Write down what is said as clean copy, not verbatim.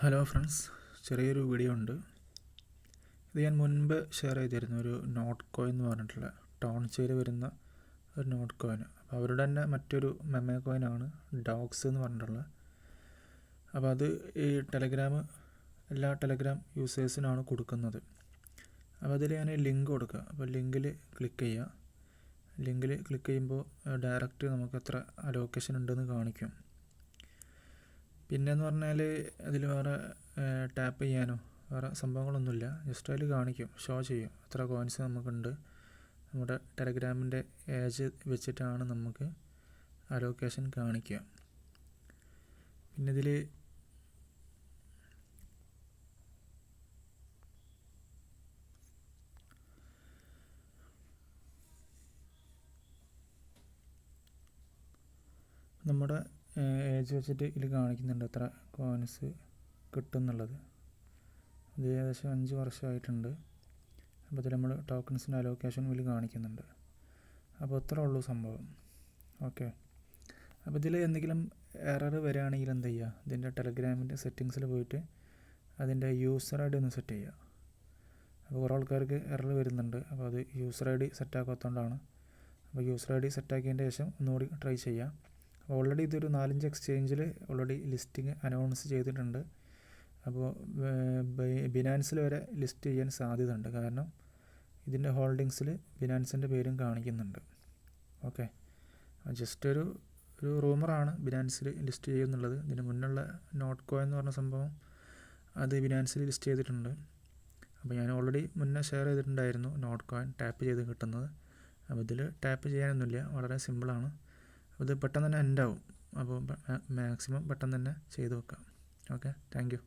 Hello friends, ചെറിയൊരു video ഉണ്ട്. ഇത് ഞാൻ മുൻപ് ഷെയർ ചെയ്തിരുന്നു. ഒരു നോട്ട് കോയിൻ എന്ന് പറഞ്ഞിട്ടുള്ള ടോൺചയിൽ വരുന്ന ഒരു നോട്ട് കോയിൻ. അപ്പോൾ അവരുടെ തന്നെ മറ്റൊരു മെമ്മ കോയിനാണ് ഡോഗ്സ് എന്ന് പറഞ്ഞിട്ടുള്ളത്. അപ്പോൾ അത് ഈ എല്ലാ ടെലഗ്രാം യൂസേഴ്സിനാണ് കൊടുക്കുന്നത്. അപ്പോൾ അതിൽ ഞാൻ ലിങ്ക് കൊടുക്കുക. അപ്പോൾ ലിങ്കിൽ ക്ലിക്ക് ചെയ്യുക. ലിങ്കിൽ ക്ലിക്ക് ചെയ്യുമ്പോൾ ഡയറക്റ്റ് നമുക്ക് എത്ര അലോക്കേഷൻ ഉണ്ടെന്ന് കാണിക്കും. പിന്നെയെന്ന് പറഞ്ഞാൽ അതിൽ വേറെ ടാപ്പ് ചെയ്യാനോ വേറെ സംഭവങ്ങളൊന്നുമില്ല. ജസ്റ്റ് അതിൽ കാണിക്കും, ഷോ ചെയ്യും എത്ര കോയിൻസ് നമുക്കുണ്ട്. നമ്മുടെ ടെലഗ്രാമിൻ്റെ ഏജ് വെച്ചിട്ടാണ് നമുക്ക് അലോക്കേഷൻ കാണിക്കുക. പിന്നെ ഇതിൽ നമ്മുടെ ഏജ് വെച്ചിട്ട് ഇതിൽ കാണിക്കുന്നുണ്ട് എത്ര കോയിൻസ് കിട്ടും എന്നുള്ളത്. ഇത് ഏകദേശം 5 വർഷമായിട്ടുണ്ട്. അപ്പോൾ ഇതിൽ നമ്മൾ ടോക്കൺസിൻ്റെ അലോക്കേഷൻ ഇതിൽ കാണിക്കുന്നുണ്ട്. അപ്പോൾ ഇത്രേ ഉള്ളൂ സംഭവം. ഓക്കെ. അപ്പോൾ ഇതിൽ എന്തെങ്കിലും എറർ വരികയാണെങ്കിൽ എന്ത് ചെയ്യുക, ഇതിൻ്റെ ടെലഗ്രാമിൻ്റെ സെറ്റിങ്സിൽ പോയിട്ട് അതിൻ്റെ യൂസർ ഐ ഡി ഒന്ന് സെറ്റ് ചെയ്യുക. അപ്പോൾ കുറേ ആൾക്കാർക്ക് എറർ വരുന്നുണ്ട്. അപ്പോൾ അത് യൂസർ ഐ ഡി സെറ്റാക്കാത്തതുകൊണ്ടാണ്. അപ്പോൾ യൂസർ ഐ ഡി സെറ്റാക്കിയതിൻ്റെ ശേഷം ഒന്നുകൂടി ട്രൈ ചെയ്യാം. ഓൾറെഡി ഇതൊരു 4-5 എക്സ്ചേഞ്ചിൽ ഓൾറെഡി ലിസ്റ്റിംഗ് അനൗൺസ് ചെയ്തിട്ടുണ്ട്. അപ്പോൾ ബിനാൻസിൽ വരെ ലിസ്റ്റ് ചെയ്യാൻ സാധ്യതയുണ്ട്. കാരണം ഇതിൻ്റെ ഹോൾഡിങ്സിൽ ബിനാൻസിൻ്റെ പേരും കാണിക്കുന്നുണ്ട്. ഓക്കെ. ജസ്റ്റ് ഒരു റൂമറാണ് ബിനാൻസിൽ ലിസ്റ്റ് ചെയ്യുന്നുള്ളത്. ഇതിന് മുന്നുള്ള നോട്ട് കോയിൻ എന്ന് പറഞ്ഞ സംഭവം അത് ബിനാൻസിൽ ലിസ്റ്റ് ചെയ്തിട്ടുണ്ട്. അപ്പോൾ ഞാൻ ഓൾറെഡി മുന്നേ ഷെയർ ചെയ്തിട്ടുണ്ടായിരുന്നു നോട്ട് കോയിൻ ടാപ്പ് ചെയ്ത് കിട്ടുന്നത്. അപ്പോൾ ഇതിൽ ടാപ്പ് ചെയ്യാനൊന്നുമില്ല, വളരെ സിമ്പിളാണ്. ഇത് പെട്ടെന്ന് തന്നെ എൻഡ് ആവും. അപ്പോൾ മാക്സിമം പെട്ടെന്ന് തന്നെ ചെയ്ത് വെക്കാം. Okay, thank you.